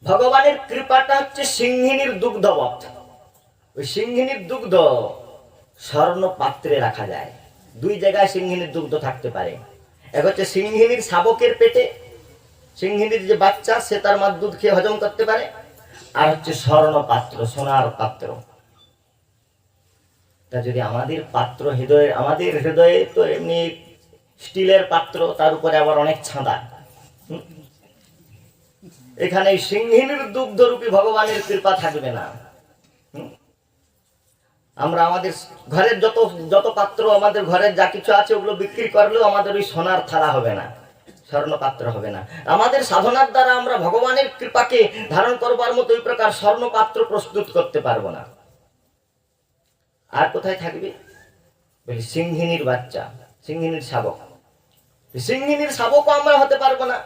ভগবানের কৃপাটা হচ্ছে সিংহিনীর দুগ্ধবৎ। ওই সিংহিনীর দুগ্ধ স্বর্ণ পাত্রে রাখা যায়। দুই জায়গায় সিংহিনীর দুগ্ধ থাকতে পারে। এক হচ্ছে সিংহিনীর শাবকের পেটে, সিংহিনীর যে বাচ্চা সে তার মার দুধ খেয়ে হজম করতে পারে। আর হচ্ছে স্বর্ণ পাত্র, সোনার পাত্র। তা যদি আমাদের পাত্র হৃদয়ে, আমাদের হৃদয়ে তো এমনি স্টিলের পাত্র, তার উপরে আবার অনেক ছাঁদা, এখানে সিংহিনীর দুগ্ধরূপী ভগবানের কৃপা থাকবে না। আমরা আমাদের ঘরের যত যত পাত্র, আমাদের ঘরের যা কিছু আছে ওগুলো বিক্রি করলেও আমাদের ওই সোনার থালা হবে না, স্বর্ণ পাত্র হবে না। আমাদের সাধনার দ্বারা আমরা ভগবানের কৃপাকে ধারণ করবার মতো ওই প্রকার স্বর্ণ পাত্র প্রস্তুত করতে পারবো না। আর কোথায় থাকবে? সিংহিনীর বাচ্চা, সিংহিনীর শাবক। সিংহিনীর শাবকও আমরা হতে পারবো না।